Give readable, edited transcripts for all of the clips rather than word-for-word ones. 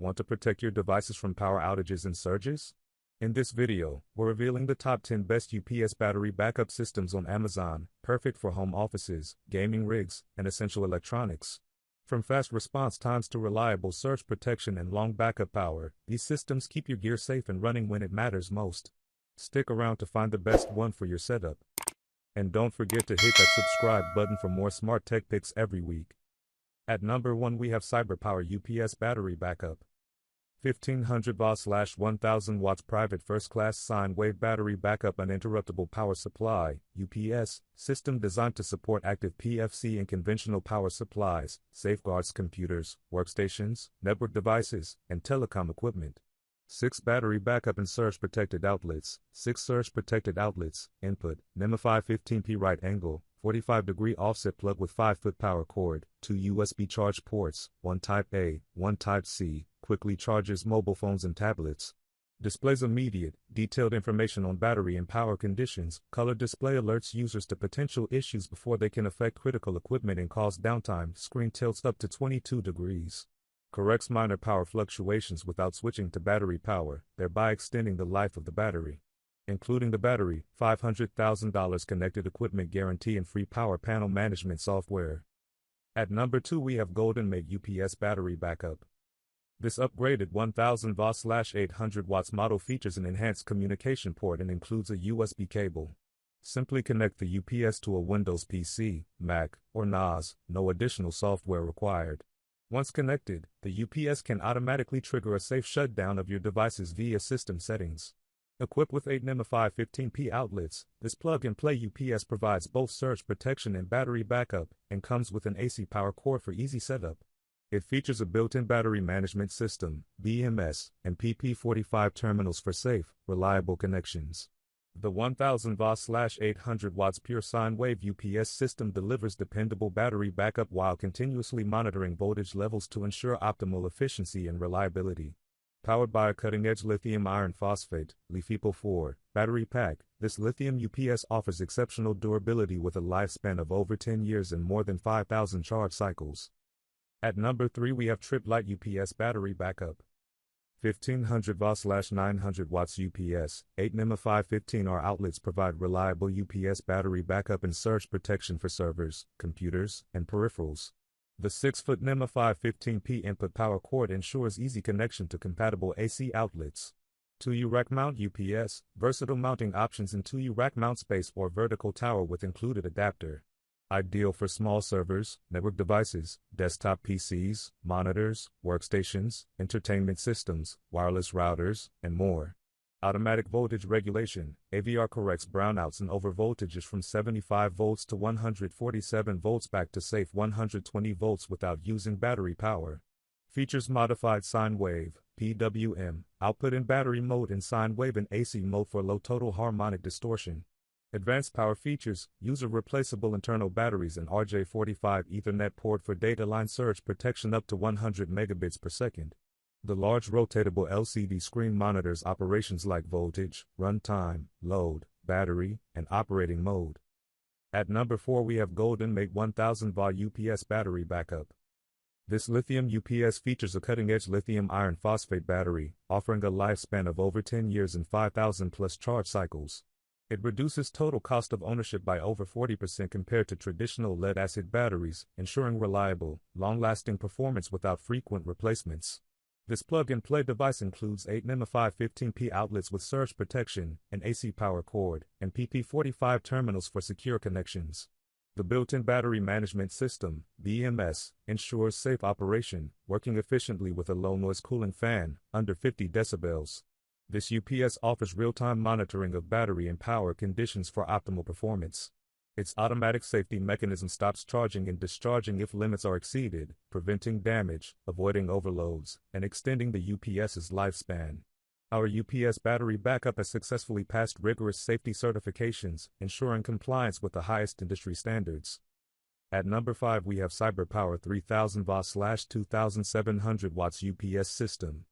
Want to protect your devices from power outages and surges? In this video, we're revealing the top 10 best UPS battery backup systems on Amazon, perfect for home offices, gaming rigs, and essential electronics. From fast response times to reliable surge protection and long backup power, these systems keep your gear safe and running when it matters most. Stick around to find the best one for your setup. And don't forget to hit that subscribe button for more smart tech picks every week. At number 1 we have CyberPower UPS battery backup. 1500 watts/1000 watts private first-class sine wave battery backup uninterruptible power supply, UPS, system designed to support active PFC and conventional power supplies, safeguards computers, workstations, network devices, and telecom equipment. 6 battery backup and surge protected outlets, 6 surge protected outlets, input, NEMA 515p right angle, 45-degree offset plug with 5-foot power cord, 2 USB charge ports, 1 Type A, 1 Type C, quickly charges mobile phones and tablets. Displays immediate, detailed information on battery and power conditions. Color display alerts users to potential issues before they can affect critical equipment and cause downtime. Screen tilts up to 22 degrees. Corrects minor power fluctuations without switching to battery power, thereby extending the life of the battery. Including the battery, $500,000 connected equipment guarantee and free power panel management software. At number 2 we have GOLDENMATE UPS battery backup. This upgraded 1000 watts/800 watts model features an enhanced communication port and includes a USB cable. Simply connect the UPS to a Windows PC, Mac, or NAS, no additional software required. Once connected, the UPS can automatically trigger a safe shutdown of your devices via system settings. Equipped with 8 NEMA 515p outlets, this plug-and-play UPS provides both surge protection and battery backup, and comes with an AC power cord for easy setup. It features a built-in battery management system, BMS, and PP45 terminals for safe, reliable connections. The 1000 watts/800 watts pure sine wave UPS system delivers dependable battery backup while continuously monitoring voltage levels to ensure optimal efficiency and reliability. Powered by a cutting-edge lithium iron phosphate, LiFePO4, battery pack, this lithium UPS offers exceptional durability with a lifespan of over 10 years and more than 5,000 charge cycles. At number 3 we have Tripp Lite UPS battery backup. 1500 watts/900 watts UPS, 8 NEMA 515R outlets provide reliable UPS battery backup and surge protection for servers, computers, and peripherals. The 6-foot NEMA 515p input power cord ensures easy connection to compatible AC outlets. 2U rack mount UPS, versatile mounting options in 2U rack mount space or vertical tower with included adapter. Ideal for small servers, network devices, desktop PCs, monitors, workstations, entertainment systems, wireless routers, and more. Automatic voltage regulation, AVR corrects brownouts and overvoltages from 75 volts to 147 volts back to safe 120 volts without using battery power. Features modified sine wave, PWM, output in battery mode and sine wave in AC mode for low total harmonic distortion. Advanced power features, user replaceable internal batteries and RJ45 Ethernet port for data line surge protection up to 100 megabits per second. The large rotatable LCD screen monitors operations like voltage, runtime, load, battery, and operating mode. At number 4 we have GOLDENMATE 1000 watt UPS battery backup. This lithium UPS features a cutting-edge lithium iron phosphate battery, offering a lifespan of over 10 years and 5,000 plus charge cycles. It reduces total cost of ownership by over 40% compared to traditional lead-acid batteries, ensuring reliable, long-lasting performance without frequent replacements. This plug-and-play device includes 8 NEMA 515p outlets with surge protection, an AC power cord, and PP45 terminals for secure connections. The built-in battery management system, BMS, ensures safe operation, working efficiently with a low-noise cooling fan, under 50 decibels. This UPS offers real-time monitoring of battery and power conditions for optimal performance. Its automatic safety mechanism stops charging and discharging if limits are exceeded, preventing damage, avoiding overloads, and extending the UPS's lifespan. Our UPS battery backup has successfully passed rigorous safety certifications, ensuring compliance with the highest industry standards. At number 5 we have CyberPower 3000 watts/2700 watts UPS system.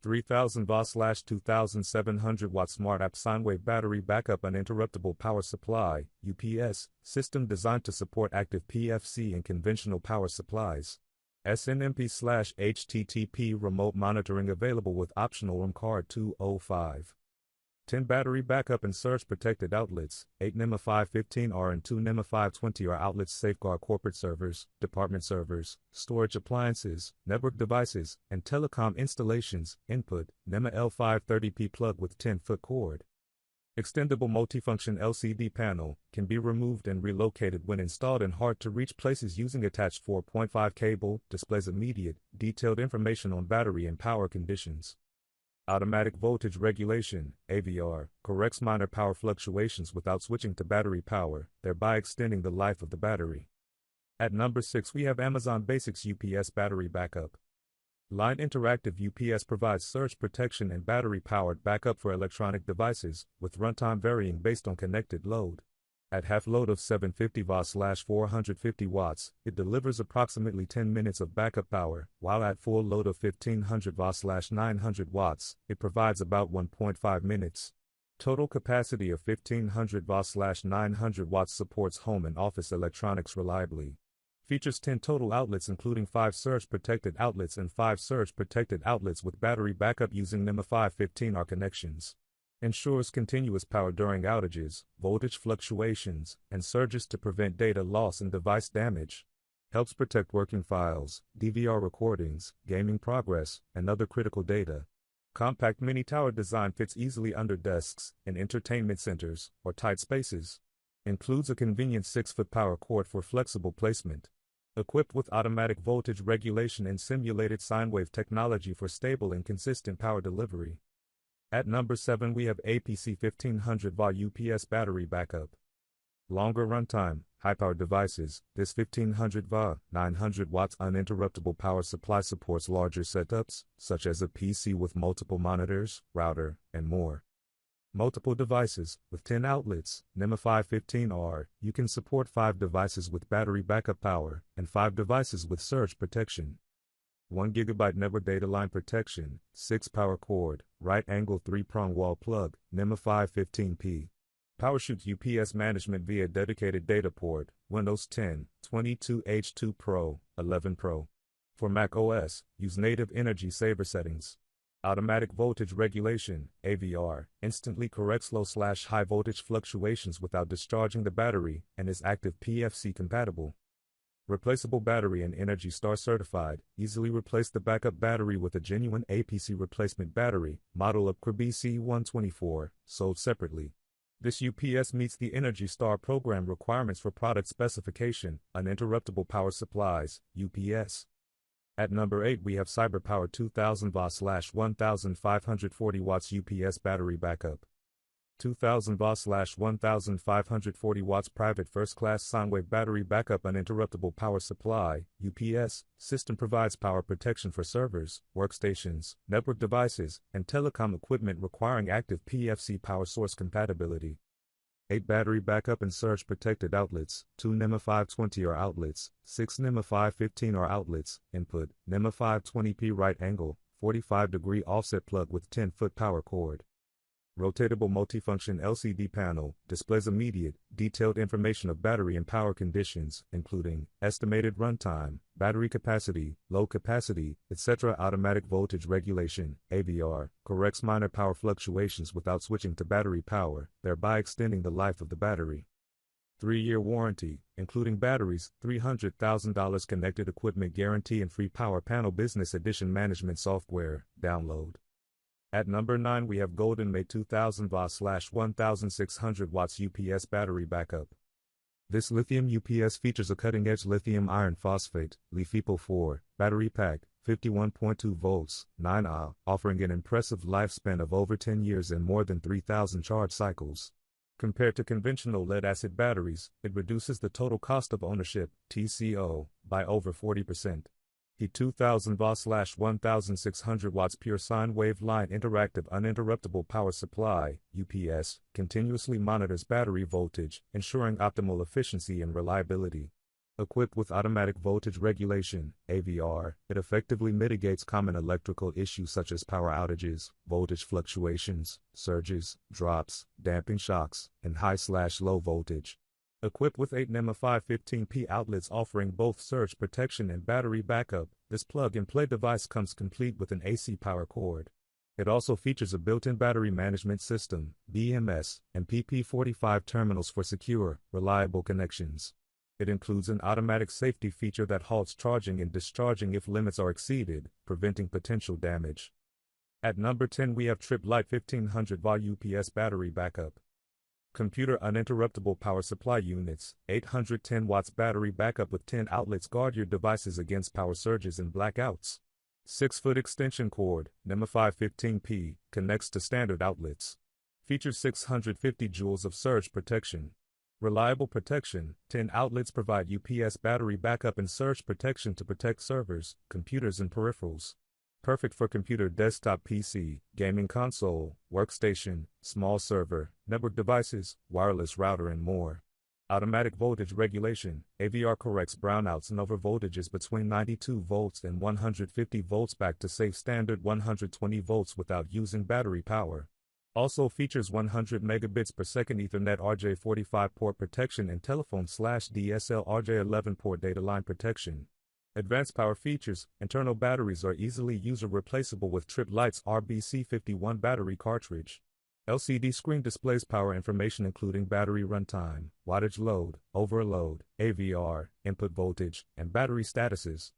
3000 watts/2700 watt smart app sine wave battery backup uninterruptible power supply, UPS, system designed to support active PFC and conventional power supplies. SNMP/HTTP remote monitoring available with optional ROM card 205. 10 battery backup and surge protected outlets, 8 NEMA 515R and 2 NEMA 520R outlets safeguard corporate servers, department servers, storage appliances, network devices, and telecom installations. Input, NEMA L530P plug with 10-foot cord. Extendable multifunction LCD panel can be removed and relocated when installed in hard-to-reach places using attached 4.5 cable, displays immediate, detailed information on battery and power conditions. Automatic voltage regulation, AVR, corrects minor power fluctuations without switching to battery power, thereby extending the life of the battery. At number 6 we have Amazon Basics UPS battery backup. Lite Interactive UPS provides surge protection and battery-powered backup for electronic devices, with runtime varying based on connected load. At half load of 750 watts/450 watts, it delivers approximately 10 minutes of backup power, while at full load of 1500 watts/900 watts, it provides about 1.5 minutes. Total capacity of 1500 watts/900 watts supports home and office electronics reliably. Features 10 total outlets including 5 surge-protected outlets and 5 surge-protected outlets with battery backup using NEMA 515R connections. Ensures continuous power during outages, voltage fluctuations, and surges to prevent data loss and device damage. Helps protect working files, DVR recordings, gaming progress, and other critical data. Compact mini tower design fits easily under desks, in entertainment centers, or tight spaces. Includes a convenient 6-foot power cord for flexible placement. Equipped with automatic voltage regulation and simulated sine wave technology for stable and consistent power delivery. At number 7 we have APC 1500 watt UPS battery backup. Longer runtime, high-power devices. This 1500 watt, 900 watts uninterruptible power supply supports larger setups, such as a PC with multiple monitors, router, and more. Multiple devices, with 10 outlets, NEMA 515R, you can support 5 devices with battery backup power, and 5 devices with surge protection. 1 GB network data line protection, 6 power cord, right angle 3-prong wall plug, NEMA 515P. PowerShoots UPS management via dedicated data port, Windows 10, 22H2 Pro, 11 Pro. For Mac OS, use native energy saver settings. Automatic voltage regulation, AVR, instantly corrects low/high voltage fluctuations without discharging the battery, and is active PFC compatible. Replaceable battery and Energy Star certified. Easily replace the backup battery with a genuine APC replacement battery, model of BC 124, sold separately. This UPS meets the Energy Star program requirements for product specification, uninterruptible power supplies, UPS. At number 8 we have CyberPower 2000 watts/1540 watts UPS battery backup. 2000 watts/1540 watts private first-class sine wave battery backup uninterruptible power supply, UPS, system provides power protection for servers, workstations, network devices, and telecom equipment requiring active PFC power source compatibility. 8 battery backup and surge protected outlets, 2 NEMA 520R outlets, 6 NEMA 515R outlets, input, NEMA 520P right angle, 45-degree offset plug with 10-foot power cord. Rotatable multifunction LCD panel, displays immediate, detailed information of battery and power conditions, including estimated runtime, battery capacity, load capacity, etc. Automatic voltage regulation, AVR, corrects minor power fluctuations without switching to battery power, thereby extending the life of the battery. 3-year warranty, including batteries, $300,000 connected equipment guarantee and free power panel business edition management software, download. At number 9 we have GOLDENMATE 2000 watts/1600 watts UPS battery backup. This lithium UPS features a cutting-edge lithium iron phosphate, LiFePO4, battery pack, 51.2 volts, 9Ah, offering an impressive lifespan of over 10 years and more than 3,000 charge cycles. Compared to conventional lead-acid batteries, it reduces the total cost of ownership, TCO, by over 40%. The 2000 watts/1600 watts pure sine wave line interactive uninterruptible power supply, UPS, continuously monitors battery voltage, ensuring optimal efficiency and reliability. Equipped with automatic voltage regulation, AVR, it effectively mitigates common electrical issues such as power outages, voltage fluctuations, surges, drops, damping shocks, and high/low voltage. Equipped with 8 NEMA 515P outlets offering both surge protection and battery backup, this plug-and-play device comes complete with an AC power cord. It also features a built-in battery management system, BMS, and PP45 terminals for secure, reliable connections. It includes an automatic safety feature that halts charging and discharging if limits are exceeded, preventing potential damage. At number 10 we have Tripp Lite 1500 watt UPS battery backup. Computer uninterruptible power supply units, 810 watts battery backup with 10 outlets guard your devices against power surges and blackouts. 6-foot extension cord, NEMA 515P, connects to standard outlets. Features 650 joules of surge protection. Reliable protection, 10 outlets provide UPS battery backup and surge protection to protect servers, computers and peripherals. Perfect for computer, desktop PC, gaming console, workstation, small server, network devices, wireless router and more. Automatic voltage regulation, AVR corrects brownouts and overvoltages between 92 volts and 150 volts back to safe standard 120 volts without using battery power. Also features 100 megabits per second Ethernet RJ45 port protection and telephone/DSL RJ11 port data line protection. Advanced power features, internal batteries are easily user replaceable with Tripp Lite's RBC51 battery cartridge. LCD screen displays power information including battery runtime, wattage load, overload, AVR, input voltage, and battery statuses.